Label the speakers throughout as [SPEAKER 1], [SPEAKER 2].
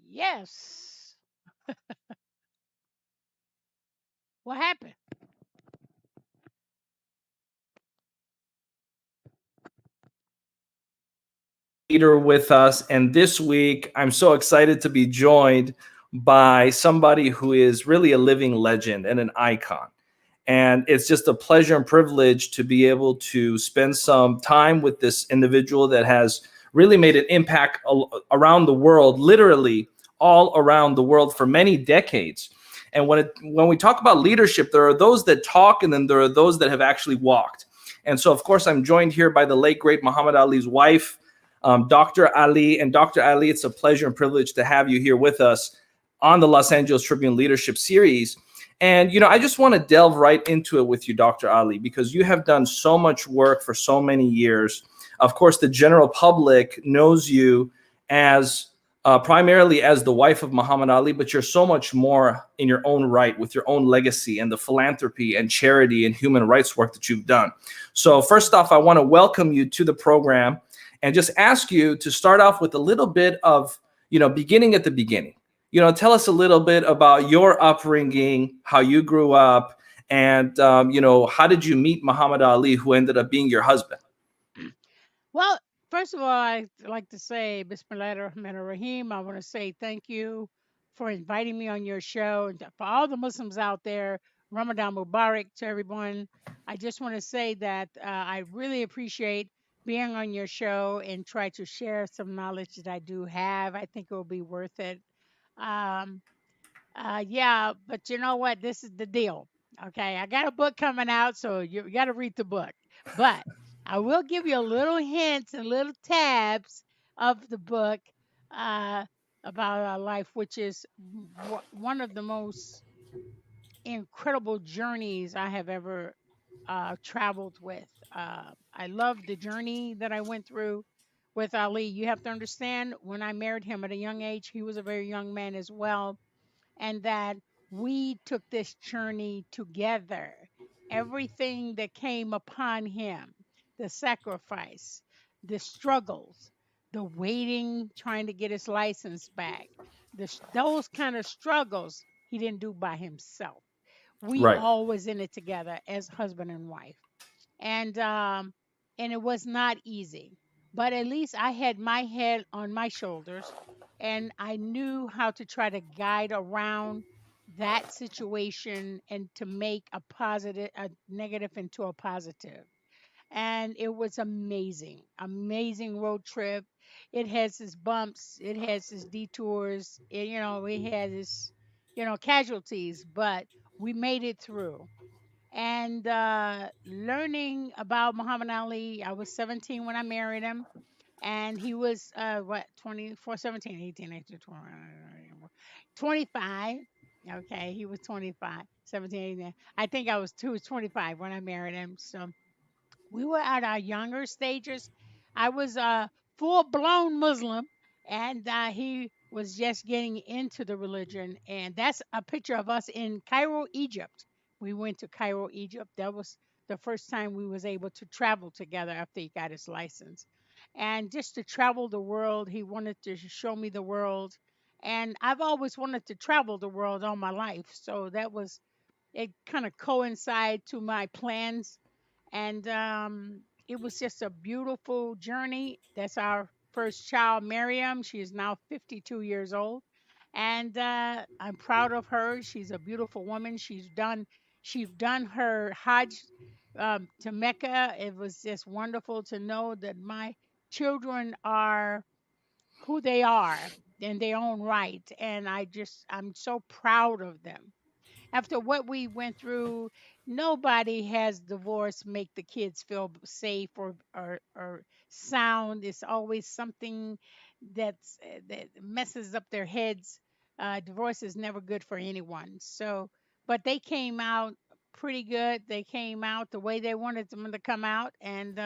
[SPEAKER 1] Yes. What happened?
[SPEAKER 2] Leader with us. And this week, I'm so excited to be joined by somebody who is really a living legend and an icon. And it's just a pleasure and privilege to be able to spend some time with this individual that has really made an impact around the world, literally all around the world for many decades. And when we talk about leadership, there are those that talk and then there are those that have actually walked. And so, of course, I'm joined here by the late, great Muhammad Ali's wife, Dr. Ali. And Dr. Ali, it's a pleasure and privilege to have you here with us on the Los Angeles Tribune Leadership Series. And, I just want to delve right into it with you, Dr. Ali, because you have done so much work for so many years. Of course, the general public knows you as primarily as the wife of Muhammad Ali, but you're so much more in your own right with your own legacy and the philanthropy and charity and human rights work that you've done. So first off, I want to welcome you to the program and just ask you to start off with a little bit of, beginning at the beginning. Tell us a little bit about your upbringing, how you grew up, and, how did you meet Muhammad Ali, who ended up being your husband?
[SPEAKER 1] Well, first of all, I'd like to say Bismillah ar-Rahman ar-Rahim. I want to say thank you for inviting me on your show. And for all the Muslims out there, Ramadan Mubarak to everyone. I just want to say that I really appreciate being on your show and try to share some knowledge that I do have. I think it will be worth it. Um, yeah, but you know what? This is the deal. Okay, I got a book coming out, so you got to read the book. But I will give you a little hints and little tabs of the book uh, about our life, which is one of the most incredible journeys I have ever traveled with. I love the journey that I went through with Ali. You have to understand, when I married him at a young age, he was a very young man as well, and that we took this journey together. Everything that came upon him, the sacrifice, the struggles, the waiting, trying to get his license back, those kind of struggles he didn't do by himself. We
[SPEAKER 2] Right.
[SPEAKER 1] all was in it together as husband and wife, and it was not easy. But at least I had my head on my shoulders, and I knew how to try to guide around that situation and to make a negative into a positive. And it was amazing, amazing road trip. It has its bumps, it has its detours, it has its, casualties, but we made it through. And learning about Muhammad Ali, I was 17 when I married him, and he was what, 24, 17, 18, 19, 20, 25. Okay, he was 25, 17, 18. I think I was 25 when I married him. So we were at our younger stages. I was a full blown Muslim, and he was just getting into the religion. And that's a picture of us in Cairo, Egypt. We went to Cairo, Egypt. That was the first time we was able to travel together after he got his license. And just to travel the world, he wanted to show me the world. And I've always wanted to travel the world all my life. So that was, it kind of coincide to my plans, and it was just a beautiful journey. That's our first child, Miriam. She is now 52 years old, and I'm proud of her. She's a beautiful woman. She's done her Hajj to Mecca. It was just wonderful to know that my children are who they are in their own right, and I'm so proud of them. After what we went through, nobody has divorce make the kids feel safe or sound. It's always something that messes up their heads. Divorce is never good for anyone. So, but they came out pretty good. They came out the way they wanted them to come out, and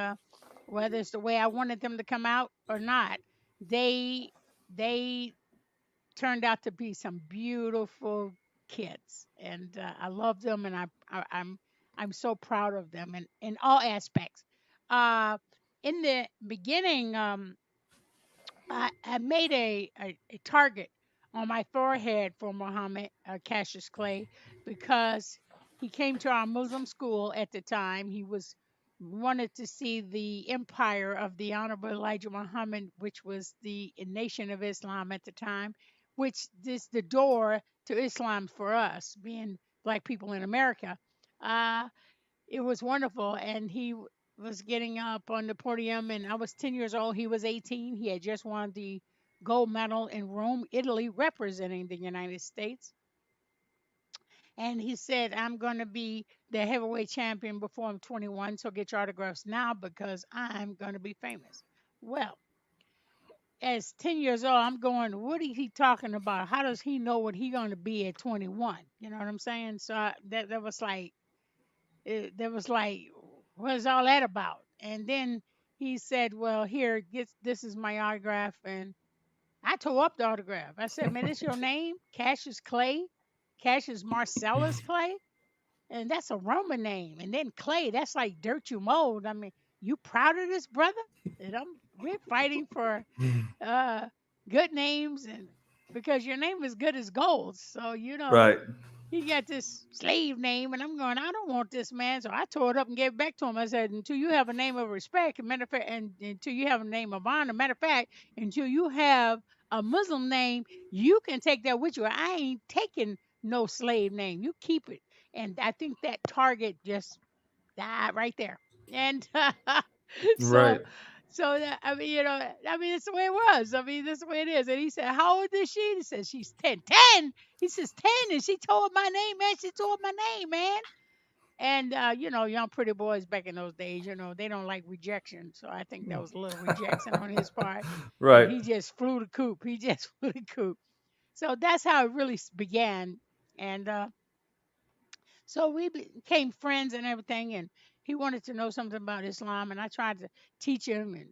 [SPEAKER 1] whether it's the way I wanted them to come out or not, they they turned out to be some beautiful kids, and I love them, and I'm so proud of them in all aspects. Uh, in the beginning, I made a target on my forehead for Muhammad Cassius Clay because he came to our Muslim school at the time. He was wanted to see the empire of the Honorable Elijah Muhammad, which was the nation of Islam at the time, which is the door to Islam for us, being black people in America. Uh, it was wonderful, and was getting up on the podium, and I was 10 years old. He was 18. He had just won the gold medal in Rome, Italy, representing the United States. And he said, I'm going to be the heavyweight champion before I'm 21, so get your autographs now because I'm going to be famous. Well, as 10 years old, I'm going, what is he talking about? How does he know what he's going to be at 21? You know what I'm saying? So that was like, that was like, what is all that about? And then he said, well, here, this is my autograph. And I tore up the autograph. I said, man, this your name? Cassius Clay? Cassius Marcellus Clay? And that's a Roman name. And then Clay, that's like dirt you mold. I mean, you proud of this, brother? And we're fighting for uh, good names, and because your name is good as gold. So,
[SPEAKER 2] Right.
[SPEAKER 1] he got this slave name, and I'm going, I don't want this, man. So I tore it up and gave it back to him. I said, until you have a name of respect, matter of fact, and until you have a name of honor, matter of fact, until you have a Muslim name, you can take that with you. I ain't taking no slave name. You keep it. And I think that target just died right there. And so,
[SPEAKER 2] Right.
[SPEAKER 1] I mean, it's the way it was. I mean, that's the way it is. And he said, how old is she? He said, she's 10. 10? He says, 10. And she told my name, man. She told my name, man. And, young pretty boys back in those days, they don't like rejection. So I think that was a little rejection on his part. And
[SPEAKER 2] Right.
[SPEAKER 1] he just flew the coop. He just flew the coop. So that's how it really began. And so we became friends and everything. And he wanted to know something about Islam. And I tried to teach him and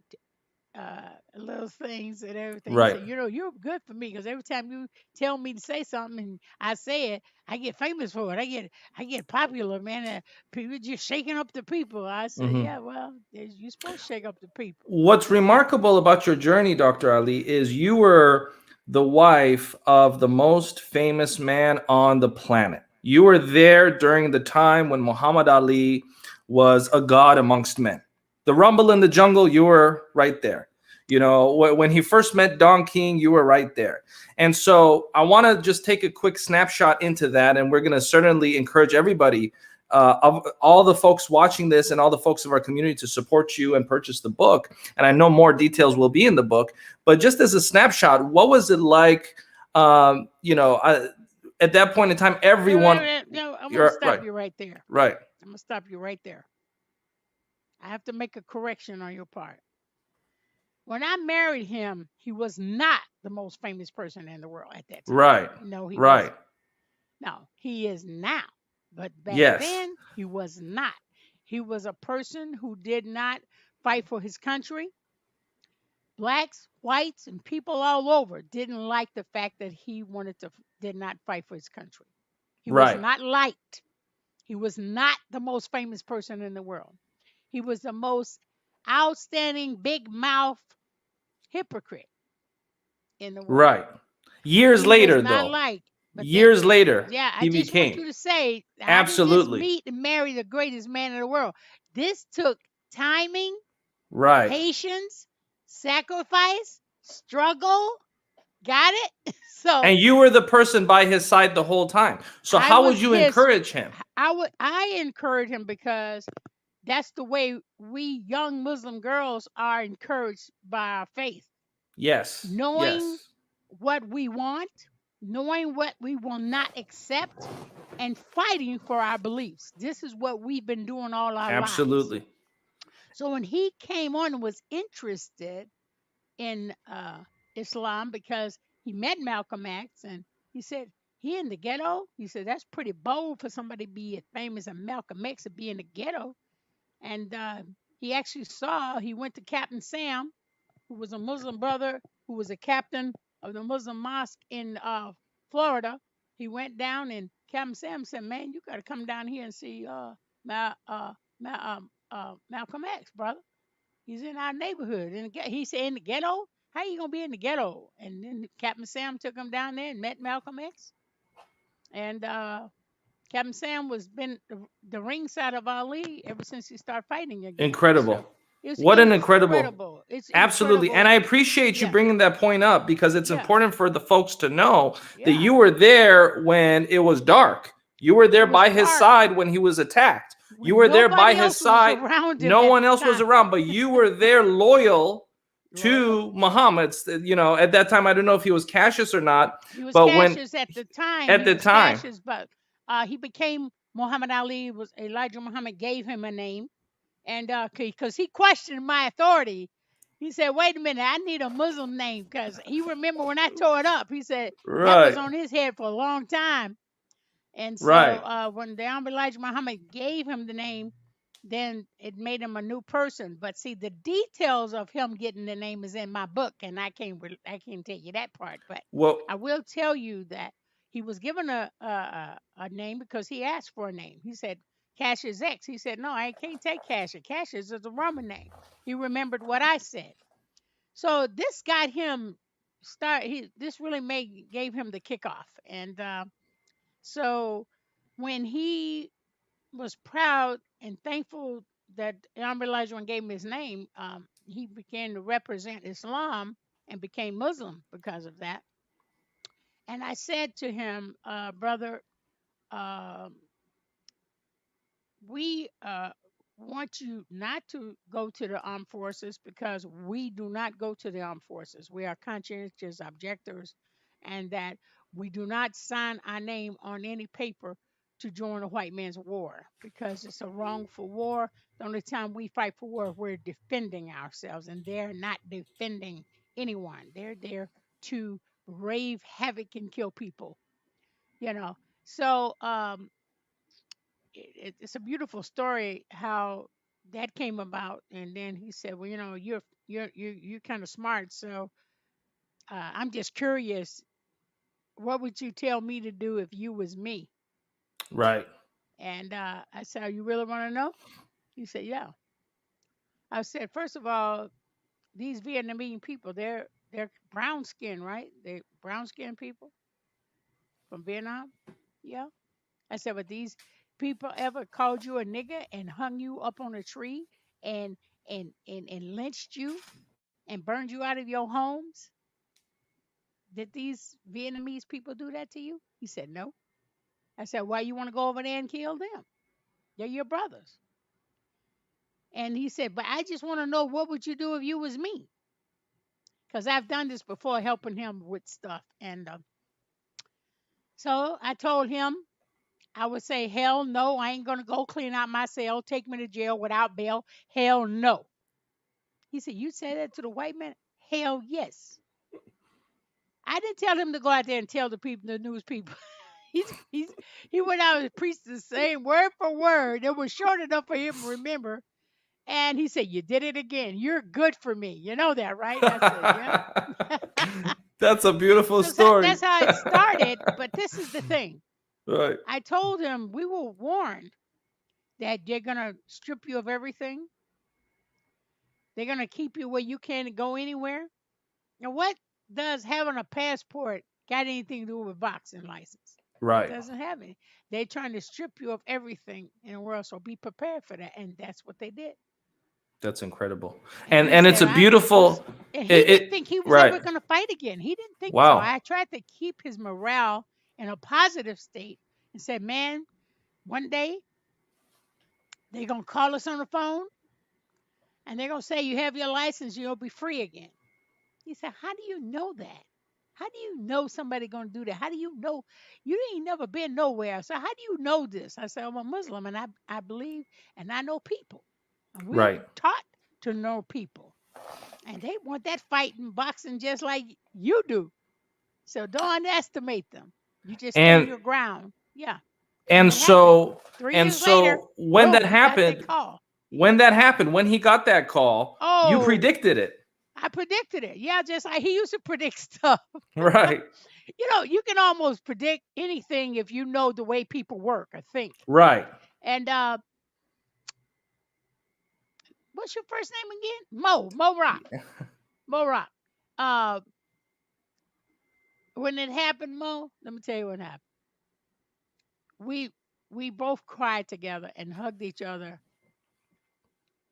[SPEAKER 1] little things and everything. He
[SPEAKER 2] Right.
[SPEAKER 1] said, you're good for me because every time you tell me to say something and I say it, I get famous for it. I get popular, man. People just shaking up the people. I said,
[SPEAKER 2] Hmm.
[SPEAKER 1] yeah, well, you're supposed to shake up the people.
[SPEAKER 2] What's remarkable about your journey, Dr. Ali, is you were the wife of the most famous man on the planet. You were there during the time when Muhammad Ali was a god amongst men. The rumble in the jungle, you were right there. When he first met Don King, you were right there. And so I want to just take a quick snapshot into that. And we're going to certainly encourage everybody, of all the folks watching this and all the folks of our community, to support you and purchase the book. And I know more details will be in the book, but just as a snapshot, what was it like? At that point in time,
[SPEAKER 1] Wait, wait,
[SPEAKER 2] everyone,
[SPEAKER 1] wait. No, I'm going to
[SPEAKER 2] you're
[SPEAKER 1] stop
[SPEAKER 2] right,
[SPEAKER 1] you right there.
[SPEAKER 2] right,
[SPEAKER 1] I'm going to stop you right there. I have to make a correction on your part. When I married him, he was not the most famous person in the world at that time.
[SPEAKER 2] right,
[SPEAKER 1] No, he
[SPEAKER 2] right.
[SPEAKER 1] wasn't. No, he is now. But back
[SPEAKER 2] Yes,
[SPEAKER 1] then, he was not. He was a person who did not fight for his country. Blacks, whites, and people all over didn't like the fact that he did not fight for his country. He was
[SPEAKER 2] right,
[SPEAKER 1] not liked. He was not the most famous person in the world. He was the most outstanding big mouth hypocrite in the world.
[SPEAKER 2] right. Years
[SPEAKER 1] He was
[SPEAKER 2] later,
[SPEAKER 1] not
[SPEAKER 2] though,
[SPEAKER 1] liked. But that,
[SPEAKER 2] years later,
[SPEAKER 1] yeah, I
[SPEAKER 2] he
[SPEAKER 1] just want
[SPEAKER 2] became.
[SPEAKER 1] you to say, I didn't just
[SPEAKER 2] Absolutely.
[SPEAKER 1] meet and marry the greatest man in the world. This took timing,
[SPEAKER 2] Right.
[SPEAKER 1] patience, sacrifice, struggle. Got it? So
[SPEAKER 2] And you were the person by his side the whole time. So
[SPEAKER 1] I
[SPEAKER 2] how would
[SPEAKER 1] was
[SPEAKER 2] you
[SPEAKER 1] his.
[SPEAKER 2] encourage him?
[SPEAKER 1] I encourage him because that's the way we young Muslim girls are encouraged by our faith.
[SPEAKER 2] Yes.
[SPEAKER 1] Knowing
[SPEAKER 2] Yes.
[SPEAKER 1] what we want, knowing what we will not accept, and fighting for our beliefs. This is what we've been doing all our lives.
[SPEAKER 2] Absolutely.
[SPEAKER 1] So when he came on and was interested in Islam because he met Malcolm X and he said, he in the ghetto? He said, that's pretty bold for somebody to be as famous as Malcolm X to be in the ghetto. And he actually he went to Captain Sam, who was a Muslim brother, who was a captain of the Muslim mosque in Florida. He went down and Captain Sam said, man, you got to come down here and see Mal- uh, Malcolm X, brother. He's in our neighborhood. He said, in the ghetto? How you gonna be in the ghetto? And then Captain Sam took him down there and met Malcolm X. And Captain Sam was been the ringside of Ali ever since he started fighting again.
[SPEAKER 2] Incredible.
[SPEAKER 1] So it's
[SPEAKER 2] What an incredible.
[SPEAKER 1] incredible. It's
[SPEAKER 2] Absolutely. And
[SPEAKER 1] incredible.
[SPEAKER 2] I appreciate you
[SPEAKER 1] Yeah,
[SPEAKER 2] bringing that point up because it's
[SPEAKER 1] yeah,
[SPEAKER 2] important for the folks to know that
[SPEAKER 1] yeah.
[SPEAKER 2] you were there when it was dark. You were
[SPEAKER 1] It
[SPEAKER 2] there
[SPEAKER 1] was
[SPEAKER 2] by his
[SPEAKER 1] dark
[SPEAKER 2] side when he was attacked. You
[SPEAKER 1] when
[SPEAKER 2] were there by
[SPEAKER 1] nobody
[SPEAKER 2] his
[SPEAKER 1] else was
[SPEAKER 2] side.
[SPEAKER 1] around him
[SPEAKER 2] No
[SPEAKER 1] at
[SPEAKER 2] one
[SPEAKER 1] the
[SPEAKER 2] else was
[SPEAKER 1] time.
[SPEAKER 2] around, but you were there loyal
[SPEAKER 1] Loyal.
[SPEAKER 2] to Muhammad. At that time, I don't know if he was Cassius or not,
[SPEAKER 1] He was
[SPEAKER 2] but when
[SPEAKER 1] Cassius at the time.
[SPEAKER 2] at
[SPEAKER 1] He
[SPEAKER 2] the
[SPEAKER 1] was
[SPEAKER 2] time,
[SPEAKER 1] Cassius, but he became Muhammad Ali. Was Elijah Muhammad gave him a name, and because he questioned my authority, he said, "Wait a minute, I need a Muslim name," because he remember when I tore it up. He said that was
[SPEAKER 2] right,
[SPEAKER 1] on his head for a long time. And so
[SPEAKER 2] right,
[SPEAKER 1] when the Honorable Elijah Muhammad gave him the name, then it made him a new person. But see, the details of him getting the name is in my book, and I can't tell you that part. But
[SPEAKER 2] well,
[SPEAKER 1] I will tell you that he was given a name because he asked for a name. He said Cassius X. He said, "No, I can't take Cassius. Cassius is a Roman name." He remembered what I said. So this got him start. This really made gave him the kickoff, and so when he was proud and thankful that Imam Elijah gave him his name, he began to represent Islam and became Muslim because of that. And I said to him, brother, um we want you not to go to the armed forces because we do not go to the armed forces. We are conscientious objectors, and that we do not sign our name on any paper to join a white man's war because it's a wrongful war. The only time we fight for war, we're defending ourselves, and they're not defending anyone. They're there to rave havoc and kill people, you know. So it's a beautiful story how that came about. And then he said, well, you're kind of smart, so I'm just curious, what would you tell me to do if you was me?
[SPEAKER 2] right,
[SPEAKER 1] And I said, you really want to know? He said, yeah. I said, first of all, these Vietnamese people, they're brown skin, right? They brown skin people from Vietnam. Yeah. I said, but these people ever called you a nigger and hung you up on a tree and and lynched you and burned you out of your homes? Did these Vietnamese people do that to you? He said, no. I said, why you want to go over there and kill them? They're your brothers. And he said, but I just want to know, what would you do if you was me? Because I've done this before, helping him with stuff. And so I told him, I would say, hell no, I ain't going to go clean out my cell, take me to jail without bail. Hell no. He said, you said that to the white man? Hell yes. I didn't tell him to go out there and tell the people, the news people. He went out and preached the same word for word. It was short enough for him to remember. And he said, you did it again. You're good for me. You know that, right? I said, yeah.
[SPEAKER 2] that's a beautiful
[SPEAKER 1] So
[SPEAKER 2] story.
[SPEAKER 1] that's how it started. But this is the thing.
[SPEAKER 2] Right,
[SPEAKER 1] I told him we were warned that they're going to strip you of everything. They're going to keep you where you can't go anywhere. Now, what does having a passport got anything to do with boxing license? It
[SPEAKER 2] right.
[SPEAKER 1] doesn't have any. They're trying to strip you of everything in the world, so be prepared for that. And that's what they did.
[SPEAKER 2] That's incredible.
[SPEAKER 1] And he
[SPEAKER 2] And it's
[SPEAKER 1] said,
[SPEAKER 2] a beautiful
[SPEAKER 1] and he didn't
[SPEAKER 2] it
[SPEAKER 1] think he was
[SPEAKER 2] right.
[SPEAKER 1] ever going to fight again. He didn't think so.
[SPEAKER 2] Wow.
[SPEAKER 1] I tried to keep his morale in a positive state and said, man, one day they're going to call us on the phone and they're going to say, you have your license, you'll be free again. He said, how do you know that? How do you know somebody going to do that? How do you know? You ain't never been nowhere. So how do you know this? I said, I'm a Muslim and I believe and I know people. And we're
[SPEAKER 2] Right.
[SPEAKER 1] taught to know people. And they want that fighting boxing just like you do. So don't underestimate them. You just stand
[SPEAKER 2] And
[SPEAKER 1] your ground. Yeah. And
[SPEAKER 2] and
[SPEAKER 1] it happened.
[SPEAKER 2] so
[SPEAKER 1] 3 years later,
[SPEAKER 2] when that
[SPEAKER 1] boom, he got that
[SPEAKER 2] happened,
[SPEAKER 1] call.
[SPEAKER 2] when he got that call, you
[SPEAKER 1] Oh,
[SPEAKER 2] predicted it.
[SPEAKER 1] I predicted it. Yeah, just like he used to predict stuff.
[SPEAKER 2] Right.
[SPEAKER 1] You can almost predict anything if you know the way people work or think.
[SPEAKER 2] Right.
[SPEAKER 1] And what's your first name again? Mo Rock. Mo Rock. uh, when it happened, Mo, let me tell you what happened. We we both cried together and hugged each other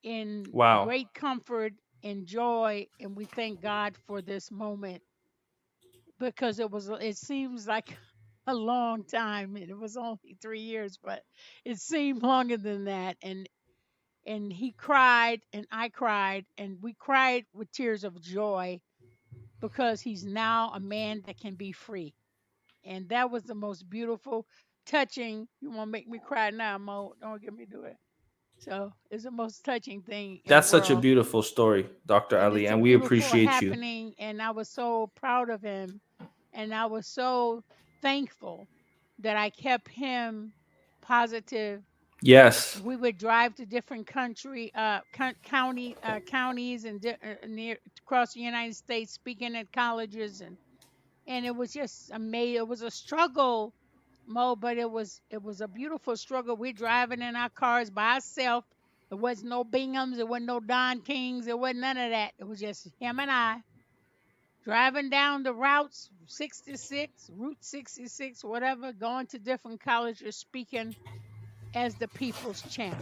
[SPEAKER 1] in
[SPEAKER 2] Wow.
[SPEAKER 1] great comfort and joy, and we thank God for this moment because it seems like a long time, and it was only 3 years, but it seemed longer than that. And he cried and I cried, and we cried with tears of joy because he's now a man that can be free. And that was the most beautiful, touching. You want to make me cry now, Mo? Don't get me do it. So it's the most touching thing in the
[SPEAKER 2] That's such a
[SPEAKER 1] world,
[SPEAKER 2] beautiful story, Dr.
[SPEAKER 1] and
[SPEAKER 2] Ali,
[SPEAKER 1] it's a
[SPEAKER 2] and we
[SPEAKER 1] beautiful
[SPEAKER 2] appreciate you.
[SPEAKER 1] happening. And I was so proud of him, and I was so thankful that I kept him positive.
[SPEAKER 2] Yes.
[SPEAKER 1] We would drive to different counties and near across the United States, speaking at colleges, and it was just amazing. It was a struggle, Mo, but it was a beautiful struggle. We're driving in our cars by ourselves. There was no Binghams, there wasn't no Don Kings, there wasn't none of that. It was just him and I driving down the routes 66, Route 66, whatever, going to different colleges, speaking as the people's champ.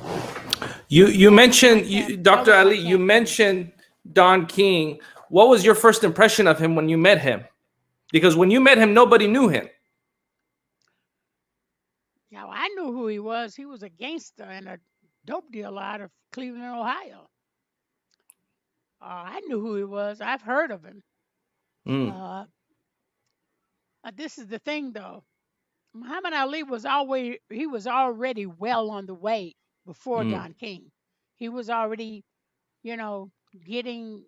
[SPEAKER 2] You mentioned
[SPEAKER 1] That
[SPEAKER 2] Dr.
[SPEAKER 1] was my
[SPEAKER 2] Ali. You
[SPEAKER 1] campaign.
[SPEAKER 2] mentioned Don King. What was your first impression of him when you met him? Because when you met him, nobody knew him.
[SPEAKER 1] Now I knew who he was. He was a gangster and a dope dealer out of Cleveland, Ohio. I knew who he was. I've heard of him.
[SPEAKER 2] Mm,
[SPEAKER 1] Uh, this is the thing, though. Muhammad Ali was already well on the way before
[SPEAKER 2] mm.
[SPEAKER 1] Don King. He was already, you know, getting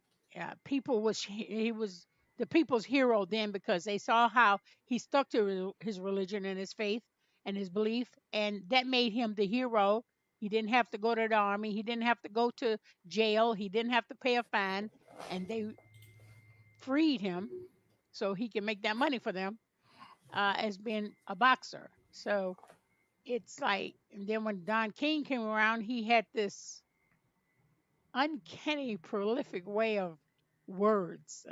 [SPEAKER 1] people was he was the people's hero then because they saw how he stuck to his religion and his faith and his belief, and that made him the hero. He didn't have to go to the army. He didn't have to go to jail. He didn't have to pay a fine, and they freed him so he can make that money for them as being a boxer. So it's like, and then when Don King came around, he had this uncanny, prolific way of words.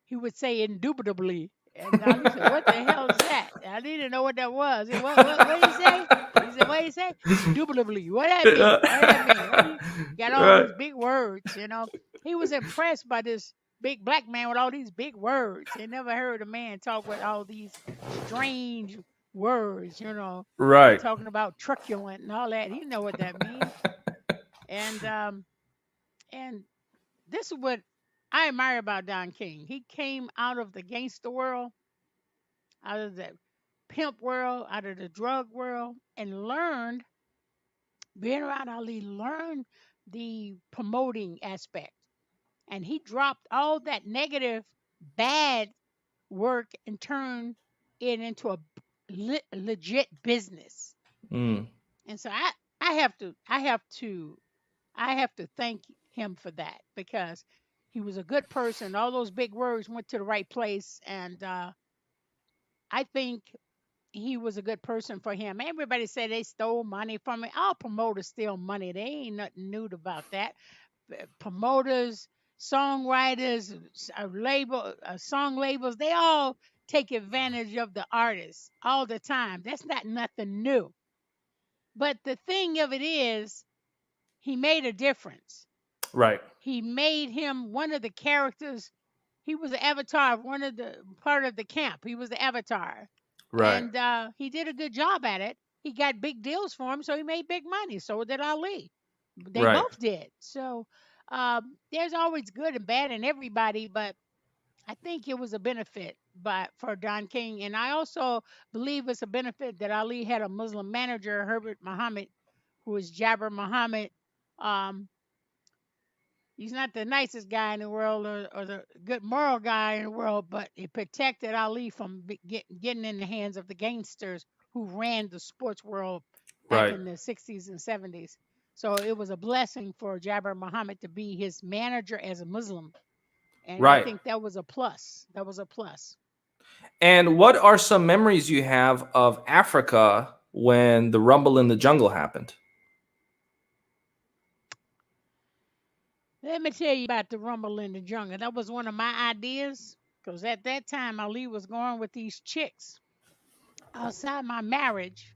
[SPEAKER 1] He would say indubitably. And Ali said, "What the hell is that?" I didn't know what that was. He said, what did he say? He said, "What did he say?" Indubitably. What that mean? What did that mean? What do you got all
[SPEAKER 2] Right.
[SPEAKER 1] these big words, you know? He was impressed by this big black man with all these big words. He never heard a man talk with all these strange words,
[SPEAKER 2] Right.
[SPEAKER 1] talking about truculent and all that. He know what that means. And this is what I admire about Don King. He came out of the gangster world, out of the pimp world, out of the drug world, and learned, being around Ali, learned the promoting aspect. And he dropped all that negative, bad work and turned it into a legit business.
[SPEAKER 2] Mm.
[SPEAKER 1] And so I have to thank him for that because he was a good person. All those big words went to the right place, and I think he was a good person for him. Everybody said they stole money from him. All promoters steal money. They ain't nothing new about that. Promoters, songwriters, song labels, they all take advantage of the artists all the time. That's not nothing new. But the thing of it is, he made a difference.
[SPEAKER 2] Right.
[SPEAKER 1] He made him one of the characters. He was the avatar of one of the part of the camp. He was the avatar,
[SPEAKER 2] Right.
[SPEAKER 1] and he did a good job at it. He got big deals for him, so he made big money. So did Ali. They
[SPEAKER 2] Right.
[SPEAKER 1] both did. So there's always good and bad in everybody, but I think it was a benefit for Don King, and I also believe it's a benefit that Ali had a Muslim manager, Herbert Muhammad, who is Jabber Muhammad. Um, He's not the nicest guy in the world or the good moral guy in the world, but it protected Ali from getting in the hands of the gangsters who ran the sports world back
[SPEAKER 2] Right.
[SPEAKER 1] in the 60s and 70s. So it was a blessing for Jabir Muhammad to be his manager as a Muslim. And I
[SPEAKER 2] Right.
[SPEAKER 1] think that was a plus. That was a plus.
[SPEAKER 2] And what are some memories you have of Africa when the rumble in the jungle happened?
[SPEAKER 1] Let me tell you about the Rumble in the Jungle. That was one of my ideas because at that time Ali was going with these chicks outside my marriage,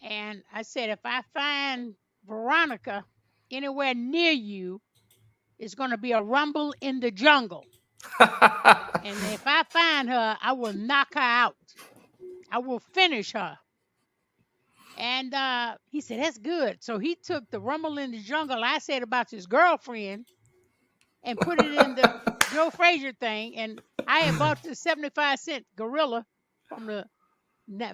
[SPEAKER 1] and I said if I find Veronica anywhere near you, it's going to be a rumble in the jungle. And if I find her, I will knock her out. I will finish her. And he said, that's good. So he took the rumble in the jungle I said about his girlfriend and put it in the Joe Frazier thing. And I had bought the 75-cent gorilla from the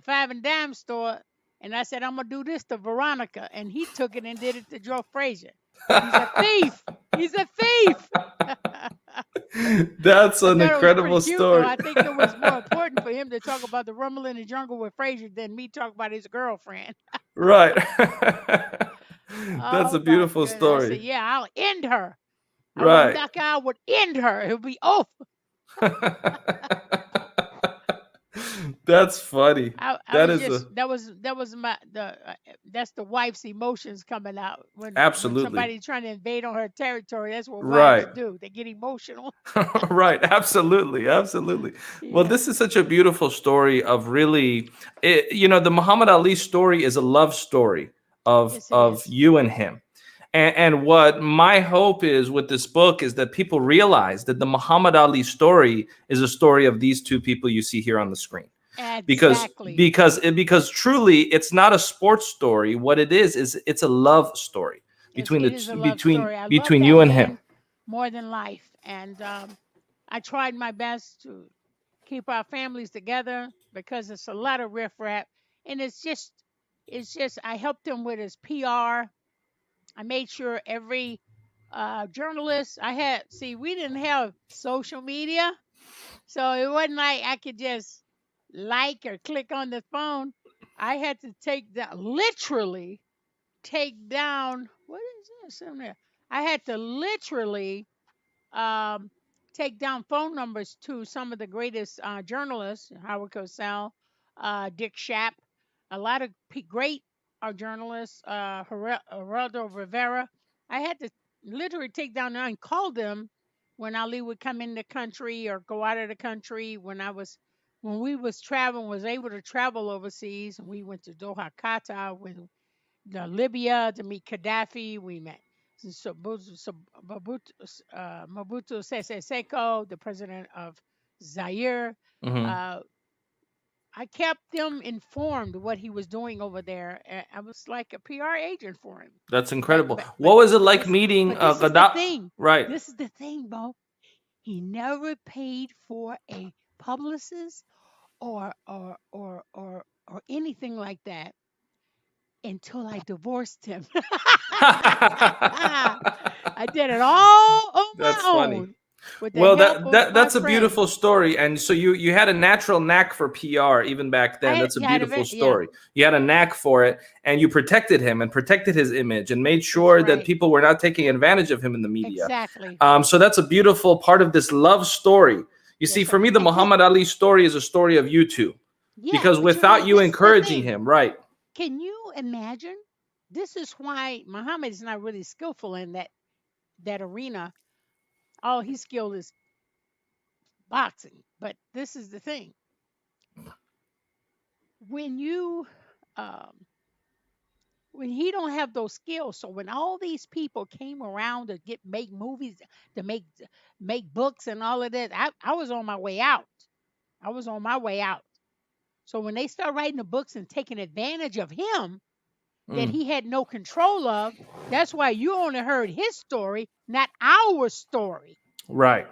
[SPEAKER 1] five and dime store. And I said, I'm going to do this to Veronica. And he took it and did it to Joe Frazier. He's a thief. He's a thief.
[SPEAKER 2] That's
[SPEAKER 1] I
[SPEAKER 2] an
[SPEAKER 1] thought it was pretty
[SPEAKER 2] incredible
[SPEAKER 1] cute, though.
[SPEAKER 2] story.
[SPEAKER 1] I think it was more important for him to talk about the rumble in the jungle with Frazier than me talk about his girlfriend.
[SPEAKER 2] Right. That's
[SPEAKER 1] Oh
[SPEAKER 2] a
[SPEAKER 1] my
[SPEAKER 2] beautiful
[SPEAKER 1] goodness. I said,
[SPEAKER 2] story.
[SPEAKER 1] yeah, I'll end her. I would
[SPEAKER 2] Right.
[SPEAKER 1] knock her out, would end her. It would be over.
[SPEAKER 2] That's funny.
[SPEAKER 1] I
[SPEAKER 2] That
[SPEAKER 1] was
[SPEAKER 2] is
[SPEAKER 1] just that was my that's the wife's emotions coming out when
[SPEAKER 2] absolutely
[SPEAKER 1] somebody's trying to invade on her territory. That's what wives
[SPEAKER 2] right.
[SPEAKER 1] do. They get emotional.
[SPEAKER 2] Right, absolutely, absolutely. Well,
[SPEAKER 1] Yeah.
[SPEAKER 2] this is such a beautiful story of really, the Muhammad Ali story is a love story of
[SPEAKER 1] Yes, it is.
[SPEAKER 2] you and him. And what my hope is with this book is that people realize that the Muhammad Ali story is a story of these two people you see here on the screen. Because
[SPEAKER 1] Exactly.
[SPEAKER 2] because truly it's not a sports story. What it is it's a love story between
[SPEAKER 1] It is a love
[SPEAKER 2] between
[SPEAKER 1] story. I love
[SPEAKER 2] between
[SPEAKER 1] that
[SPEAKER 2] you and him.
[SPEAKER 1] man more than life, and I tried my best to keep our families together because it's a lot of riffraff, and it's just I helped him with his PR. I made sure every journalist I had. See, we didn't have social media, so it wasn't like I could just like or click on the phone. I had to take that literally take down what is this in there? I had to literally um, take down phone numbers to some of the greatest journalists, Howard Cosell, Dick Schaap, a lot of great journalists, Geraldo Rivera. I had to literally take down and call them when Ali would come in the country or go out of the country. When we was traveling, was able to travel overseas, and we went to Doha, Qatar, with Libya to meet Gaddafi. We met Mobutu Sese Seko, the president of Zaire.
[SPEAKER 2] Hmm.
[SPEAKER 1] Uh, I kept them informed what he was doing over there. I was like a PR agent for him.
[SPEAKER 2] That's
[SPEAKER 1] But
[SPEAKER 2] incredible.
[SPEAKER 1] but but
[SPEAKER 2] What was it like
[SPEAKER 1] this
[SPEAKER 2] meeting
[SPEAKER 1] but this is the
[SPEAKER 2] Gaddafi?
[SPEAKER 1] thing.
[SPEAKER 2] Right.
[SPEAKER 1] This is the thing, Bo. He never paid for a publicist or anything like that until I divorced him. I did it all on my
[SPEAKER 2] That's funny.
[SPEAKER 1] own with the
[SPEAKER 2] Well,
[SPEAKER 1] help of my
[SPEAKER 2] that's a
[SPEAKER 1] friends.
[SPEAKER 2] beautiful story, and so you had a natural knack for PR even back
[SPEAKER 1] I
[SPEAKER 2] then.
[SPEAKER 1] had,
[SPEAKER 2] That's a
[SPEAKER 1] yeah, I had
[SPEAKER 2] beautiful
[SPEAKER 1] yeah,
[SPEAKER 2] story. You had a knack for it, and you protected him and protected his image, and made
[SPEAKER 1] that's
[SPEAKER 2] sure that
[SPEAKER 1] right.
[SPEAKER 2] people were not taking advantage of him in the media.
[SPEAKER 1] Exactly.
[SPEAKER 2] So that's a beautiful part of this love story. You see,
[SPEAKER 1] That's
[SPEAKER 2] for
[SPEAKER 1] right.
[SPEAKER 2] me, the
[SPEAKER 1] And this,
[SPEAKER 2] Muhammad Ali story is a story of you two,
[SPEAKER 1] yeah,
[SPEAKER 2] because
[SPEAKER 1] but you know,
[SPEAKER 2] without you
[SPEAKER 1] this is the
[SPEAKER 2] encouraging
[SPEAKER 1] thing.
[SPEAKER 2] him, right?
[SPEAKER 1] Can you imagine? This is why Muhammad is not really skillful in that arena. All he's skilled is boxing. But this is the thing. When you um, when he don't have those skills, so when all these people came around to make movies, to make books and all of that, I was on my way out. I was on my way out. So when they start writing the books and taking advantage of him that
[SPEAKER 2] Mm,
[SPEAKER 1] he had no control of, that's why you only heard his story, not our story.
[SPEAKER 2] right.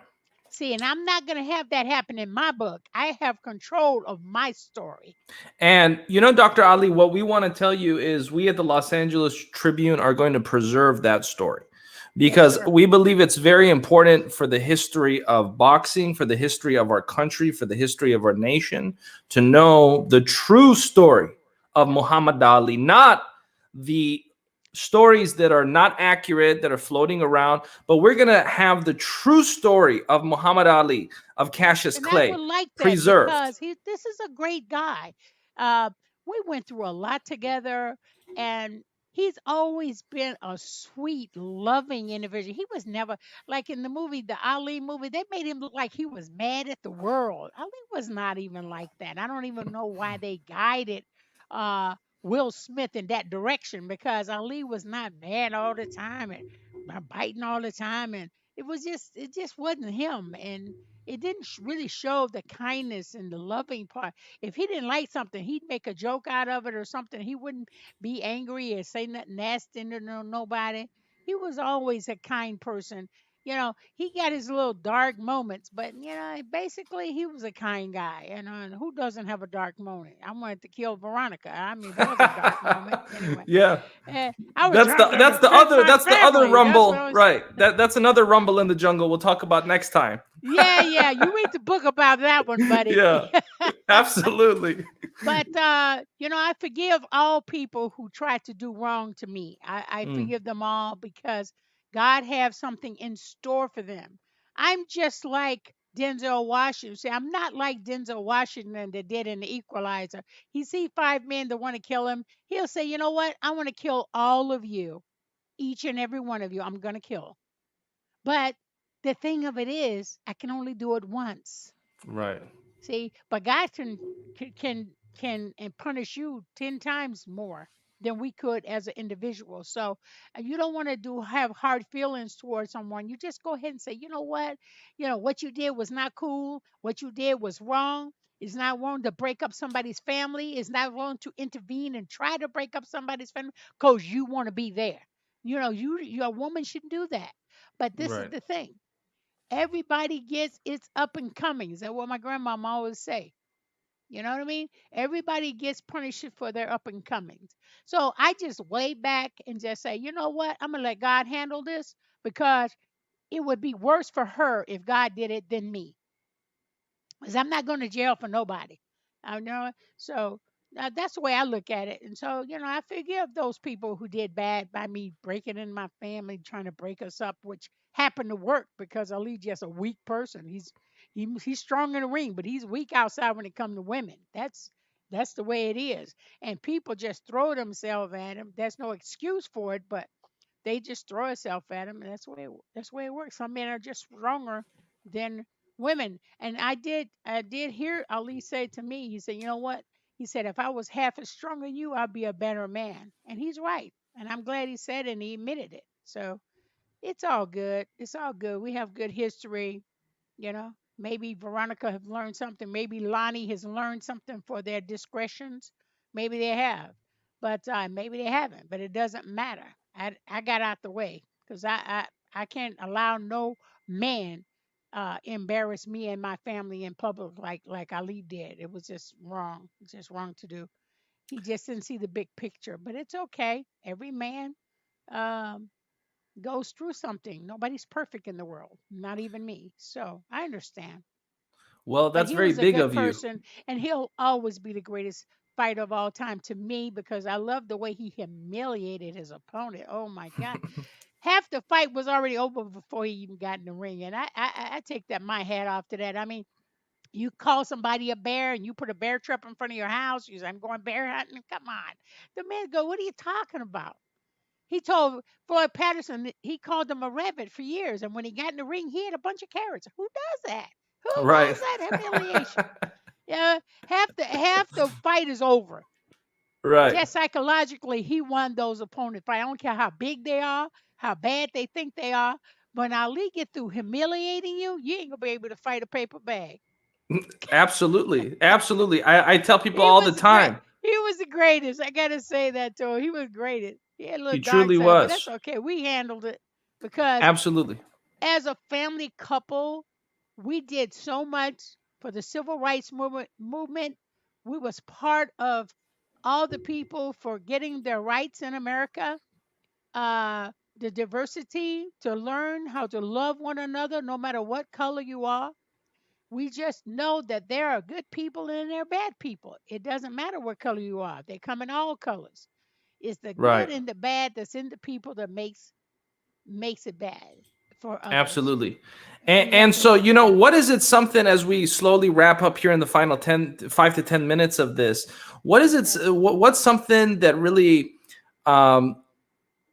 [SPEAKER 1] See, and I'm not going to have that happen in my book. I have control of my story.
[SPEAKER 2] And Dr. Ali, what we want to tell you is we at the Los Angeles Tribune are going to preserve that story
[SPEAKER 1] Yes,
[SPEAKER 2] because
[SPEAKER 1] sir.
[SPEAKER 2] we believe it's very important for the history of boxing, for the history of our country, for the history of our nation to know the true story of
[SPEAKER 1] Yep.
[SPEAKER 2] Muhammad Ali, not the stories that are not accurate that are floating around, but we're going to have the true story of Muhammad Ali, of Cassius
[SPEAKER 1] And I
[SPEAKER 2] Clay,
[SPEAKER 1] would like that
[SPEAKER 2] preserved.
[SPEAKER 1] because this is a great guy. Uh, we went through a lot together, and he's always been a sweet, loving individual. He was never like in the movie, the Ali movie, they made him look like he was mad at the world. Ali was not even like that. I don't even know why they guided uh Will Smith in that direction, because Ali was not mad all the time and biting all the time, and it just wasn't him, and it didn't really show the kindness and the loving part. If he didn't like something, he'd make a joke out of it or something. He wouldn't be angry or say nothing nasty to nobody. He was always a kind person. He got his little dark moments, but basically he was a kind guy. And who doesn't have a dark moment? I wanted to kill Veronica. I mean, that was a dark moment. Anyway,
[SPEAKER 2] Yeah.
[SPEAKER 1] I was
[SPEAKER 2] That's
[SPEAKER 1] trying
[SPEAKER 2] the
[SPEAKER 1] to
[SPEAKER 2] that's the
[SPEAKER 1] protect
[SPEAKER 2] other
[SPEAKER 1] my
[SPEAKER 2] that's the other
[SPEAKER 1] family. That's what
[SPEAKER 2] rumble,
[SPEAKER 1] I was.
[SPEAKER 2] right? That's another rumble in the jungle we'll talk about next time.
[SPEAKER 1] Yeah, yeah. You read the book about that one, buddy.
[SPEAKER 2] Yeah. Absolutely.
[SPEAKER 1] But I forgive all people who try to do wrong to me. I
[SPEAKER 2] Mm,
[SPEAKER 1] forgive them all because God has something in store for them. I'm just like Denzel Washington. See, I'm not like Denzel Washington that did in the Equalizer. He see five men that want to kill him. He'll say, you know what? I want to kill all of you, each and every one of you. I'm gonna kill. But the thing of it is, I can only do it once.
[SPEAKER 2] right.
[SPEAKER 1] See, but God can and punish you 10 times more than we could as an individual. So you don't want to do have hard feelings towards someone. You just go ahead and say, what you did was not cool. What you did was wrong. It's not wrong to break up somebody's family. It's not wrong to intervene and try to break up somebody's family because you want to be there. Your woman shouldn't do that. But this is
[SPEAKER 2] Right.
[SPEAKER 1] the thing. Everybody gets its up and comings. That's what my grandmama always say. You know what I mean? Everybody gets punished for their up and comings. So I just lay back and just say, you know what? I'm gonna let God handle this because it would be worse for her if God did it than me. Because I'm not going to jail for nobody. I know. So that's the way I look at it. And so, I forgive those people who did bad by me breaking in my family, trying to break us up, which happened to work because Ali's just a weak person. He's strong in the ring, but he's weak outside when it comes to women. That's the way it is. And people just throw themselves at him. There's no excuse for it, but they just throw themselves at him, and that's the way it works. Some men are just stronger than women. And I did hear Ali say to me, he said, you know what? He said, if I was half as strong as you, I'd be a better man. And he's right. And I'm glad he said it and he admitted it. So it's all good. It's all good. We have good history. Maybe Veronica have learned something. Maybe Lonnie has learned something for their discretions. Maybe they have, but maybe they haven't. But it doesn't matter. I got out the way because I can't allow no man embarrass me and my family in public like Ali did. It was just wrong. It's just wrong to do. He just didn't see the big picture. But it's okay. Every man um, goes through something. Nobody's perfect in the world, not even me. So I understand.
[SPEAKER 2] Well,
[SPEAKER 1] But
[SPEAKER 2] that's
[SPEAKER 1] he
[SPEAKER 2] very
[SPEAKER 1] was a
[SPEAKER 2] big
[SPEAKER 1] good
[SPEAKER 2] of you.
[SPEAKER 1] person, and he'll always be the greatest fighter of all time to me because I love the way he humiliated his opponent. Oh my God. Half the fight was already over before he even got in the ring. And I take that my hat off to that. I mean, you call somebody a bear and you put a bear trap in front of your house, you say, I'm going bear hunting. Come on. The man go, what are you talking about? He told Floyd Patterson that he called him a rabbit for years, and when he got in the ring, he had a bunch of carrots. Who does that? Who
[SPEAKER 2] Right.
[SPEAKER 1] does that humiliation? Yeah, half the fight is over.
[SPEAKER 2] Right.
[SPEAKER 1] Just psychologically, he won those opponents. I don't care how big they are, how bad they think they are. When Ali get through humiliating you, you ain't gonna be able to fight a paper bag.
[SPEAKER 2] Absolutely. Absolutely. I tell people
[SPEAKER 1] He
[SPEAKER 2] all the
[SPEAKER 1] was great.
[SPEAKER 2] time.
[SPEAKER 1] He was the greatest. I gotta say that to him. He was greatest. He had a
[SPEAKER 2] He
[SPEAKER 1] little dark
[SPEAKER 2] truly
[SPEAKER 1] side, but that's
[SPEAKER 2] was.
[SPEAKER 1] okay. We handled it because
[SPEAKER 2] Absolutely.
[SPEAKER 1] as a family couple, we did so much for the civil rights movement. We was part of all the people for getting their rights in America. The diversity to learn how to love one another no matter what color you are. We just know that there are good people and there are bad people. It doesn't matter what color you are. They come in all colors. It's the good
[SPEAKER 2] Right.
[SPEAKER 1] and the bad that's in the people that makes it bad for others.
[SPEAKER 2] Absolutely.
[SPEAKER 1] And we have
[SPEAKER 2] And
[SPEAKER 1] to
[SPEAKER 2] so,
[SPEAKER 1] remember that.
[SPEAKER 2] what is it something as we slowly wrap up here in the final 5 to 10 minutes of this? What is it?
[SPEAKER 1] Right.
[SPEAKER 2] What's something that really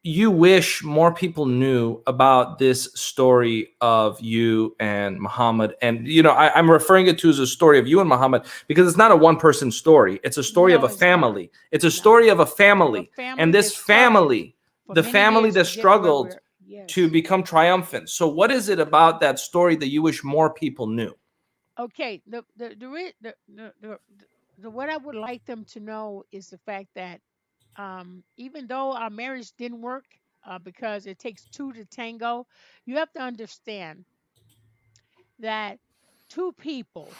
[SPEAKER 2] you wish more people knew about this story of you and Muhammad? And I'm referring it to as a story of you and Muhammad because it's not a one person story. It's a story of
[SPEAKER 1] No,
[SPEAKER 2] a
[SPEAKER 1] it's not.
[SPEAKER 2] family. It's a
[SPEAKER 1] No.
[SPEAKER 2] story of a
[SPEAKER 1] Of a
[SPEAKER 2] family. And
[SPEAKER 1] family
[SPEAKER 2] this
[SPEAKER 1] that struggled
[SPEAKER 2] family,
[SPEAKER 1] for
[SPEAKER 2] the
[SPEAKER 1] many
[SPEAKER 2] family
[SPEAKER 1] years
[SPEAKER 2] that
[SPEAKER 1] to get to where
[SPEAKER 2] struggled
[SPEAKER 1] we're.
[SPEAKER 2] to
[SPEAKER 1] Yes.
[SPEAKER 2] become triumphant. So what is it about that story that you wish more people knew?
[SPEAKER 1] Okay. The what I would like them to know is the fact that even though our marriage didn't work because it takes two to tango, you have to understand that two people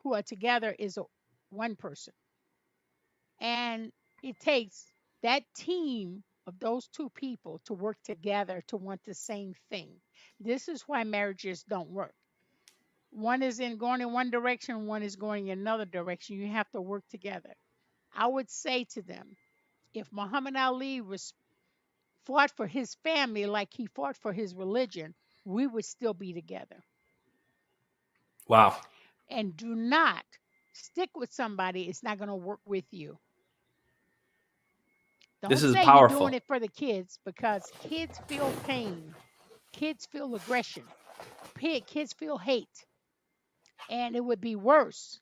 [SPEAKER 1] who are together is one person. And it takes that team of those two people to work together to want the same thing. This is why marriages don't work. One is in going in one direction, one is going in another direction. You have to work together. I would say to them, if Muhammad Ali was fought for his family like he fought for his religion, we would still be together.
[SPEAKER 2] Wow.
[SPEAKER 1] And do not stick with somebody, it's not going to work with you.
[SPEAKER 2] This
[SPEAKER 1] Don't
[SPEAKER 2] is
[SPEAKER 1] say you're doing
[SPEAKER 2] powerful.
[SPEAKER 1] it for the kids because kids feel pain, kids feel aggression, kids feel hate. And it would be worse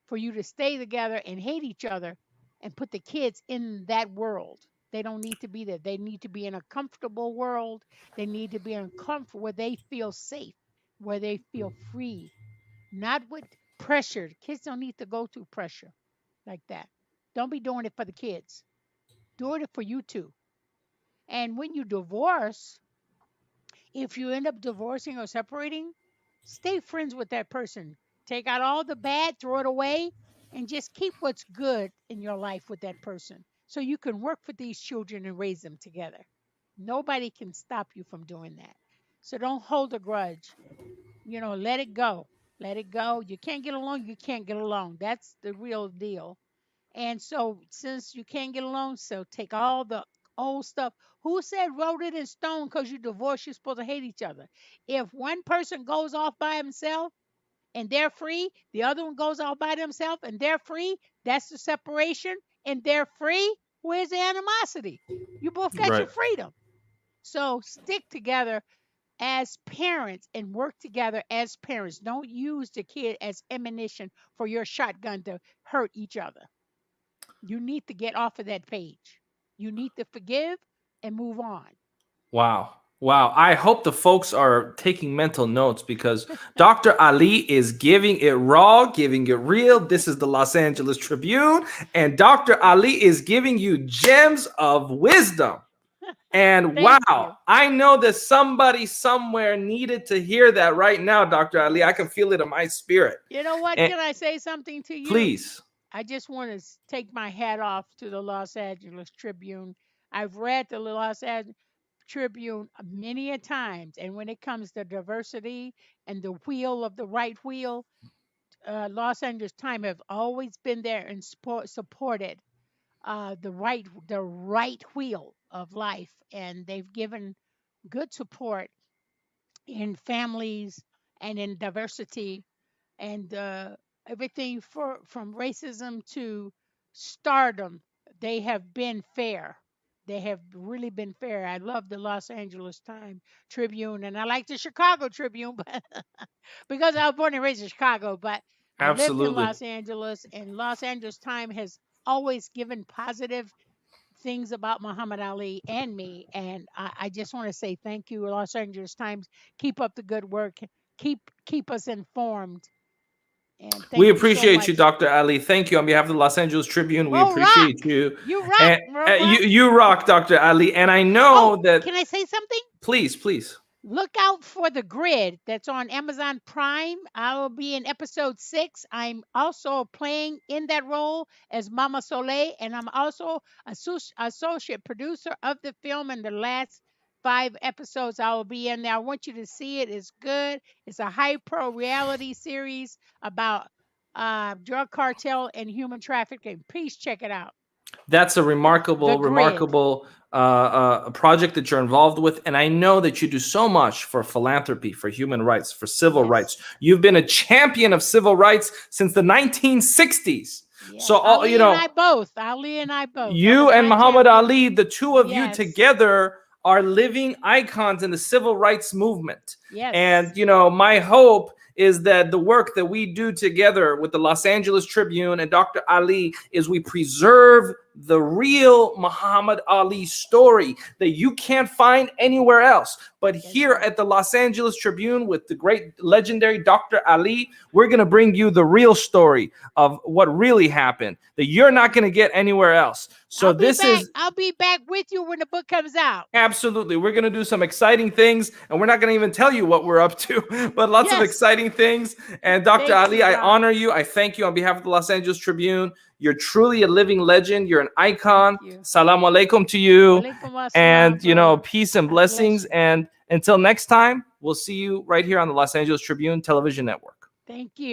[SPEAKER 1] for you to stay together and hate each other and put the kids in that world. They don't need to be there. They need to be in a comfortable world. They need to be in comfort where they feel safe, where they feel free, not with pressure. Kids don't need to go through pressure like that. Don't be doing it for the kids. Do it for you too. And when you divorce, if you end up divorcing or separating, stay friends with that person. Take out all the bad, throw it away, and just keep what's good in your life with that person so you can work for these children and raise them together. Nobody can stop you from doing that. So don't hold a grudge. Let it go. Let it go. You can't get along, you can't get along. That's the real deal. And so, since you can't get along, so take all the old stuff. Who said wrote it in stone because you divorced, you're supposed to hate each other? If one person goes off by himself and they're free, the other one goes off by themselves and they're free, that's the separation, and they're free, where's the animosity? You both got your
[SPEAKER 2] Right.
[SPEAKER 1] freedom. So, stick together as parents and work together as parents. Don't use the kid as ammunition for your shotgun to hurt each other. You need to get off of that page. You need to forgive and move on.
[SPEAKER 2] Wow. Wow. I hope the folks are taking mental notes because Dr. Ali is giving it raw, giving it real. This is the Los Angeles Tribune, and Dr. Ali is giving you gems of wisdom. And
[SPEAKER 1] Thank
[SPEAKER 2] wow,
[SPEAKER 1] you.
[SPEAKER 2] I know that somebody somewhere needed to hear that right now, Dr. Ali. I can
[SPEAKER 1] Yes.
[SPEAKER 2] feel it in my spirit.
[SPEAKER 1] You know what?
[SPEAKER 2] And
[SPEAKER 1] Can I say something to you?
[SPEAKER 2] please,
[SPEAKER 1] I just want to take my hat off to the Los Angeles Tribune. I've read the Los Angeles Tribune many a times, and when it comes to diversity and the wheel of the right wheel, Los Angeles Times have always been there and supported the right wheel of life, and they've given good support in families and in diversity and everything from racism to stardom. They have been fair. They have really been fair. I love the Los Angeles Times Tribune, and I like the Chicago Tribune, but because I was born and raised in Chicago, but I lived in
[SPEAKER 2] absolutely.
[SPEAKER 1] Los Angeles, and Los Angeles Times has always given positive things about Muhammad Ali and me. And I just want to say thank you, Los Angeles Times. Keep up the good work. Keep us informed. And
[SPEAKER 2] We
[SPEAKER 1] thank you so
[SPEAKER 2] appreciate you,
[SPEAKER 1] much.
[SPEAKER 2] Dr. Ali. Thank you on behalf of the Los Angeles Tribune. We
[SPEAKER 1] Roll
[SPEAKER 2] appreciate
[SPEAKER 1] Rock.
[SPEAKER 2] you.
[SPEAKER 1] You rock,
[SPEAKER 2] And
[SPEAKER 1] Roll Rock.
[SPEAKER 2] you rock, Dr. Ali. And I
[SPEAKER 1] Oh,
[SPEAKER 2] know that,
[SPEAKER 1] can I say something?
[SPEAKER 2] please, please.
[SPEAKER 1] Look out for the grid that's on Amazon Prime. I will be in episode 6. I'm also playing in that role as Mama Soleil, and I'm also associate producer of the film. In the last 5 episodes, I will be in there. I want you to see it. It's good. It's a high pro reality series about drug cartel and human trafficking. Please check it out.
[SPEAKER 2] That's a
[SPEAKER 1] The
[SPEAKER 2] remarkable,
[SPEAKER 1] grid.
[SPEAKER 2] remarkable project that you're involved with. And I know that you do so much for philanthropy, for human rights, for civil
[SPEAKER 1] Yes.
[SPEAKER 2] rights. You've been a champion of civil rights since the 1960s.
[SPEAKER 1] Yeah.
[SPEAKER 2] So all
[SPEAKER 1] Ali and I both. Ali and I both. That
[SPEAKER 2] you
[SPEAKER 1] was
[SPEAKER 2] and
[SPEAKER 1] my
[SPEAKER 2] Muhammad
[SPEAKER 1] champion.
[SPEAKER 2] Ali, the two of you
[SPEAKER 1] Yes.
[SPEAKER 2] together are living icons in the civil rights movement. And,
[SPEAKER 1] Yes.
[SPEAKER 2] my hope is that the work that we do together with the Los Angeles Tribune and Dr. Ali is we preserve the real Muhammad Ali story that you can't find anywhere else. But
[SPEAKER 1] That's
[SPEAKER 2] here
[SPEAKER 1] right.
[SPEAKER 2] at the Los Angeles Tribune with the great legendary Dr. Ali, we're going to bring you the real story of what really happened that you're not going to get anywhere else. So
[SPEAKER 1] I'll be
[SPEAKER 2] this
[SPEAKER 1] back.
[SPEAKER 2] is
[SPEAKER 1] I'll be back with you when the book comes out.
[SPEAKER 2] absolutely, we're going to do some exciting things, and we're not going to even tell you what we're up to, but lots of
[SPEAKER 1] Yes.
[SPEAKER 2] exciting things. And Dr.
[SPEAKER 1] Thank you,
[SPEAKER 2] Ali, I
[SPEAKER 1] Doc.
[SPEAKER 2] honor you. I thank you on behalf of the Los Angeles Tribune. You're truly a living legend. You're an
[SPEAKER 1] Thank
[SPEAKER 2] icon.
[SPEAKER 1] you.
[SPEAKER 2] Salaam alaikum to you.
[SPEAKER 1] Walaikum assalam,
[SPEAKER 2] And,
[SPEAKER 1] brother.
[SPEAKER 2] peace and
[SPEAKER 1] God bless
[SPEAKER 2] blessings.
[SPEAKER 1] you.
[SPEAKER 2] And until next time, we'll see you right here on the Los Angeles Tribune Television Network.
[SPEAKER 1] Thank you.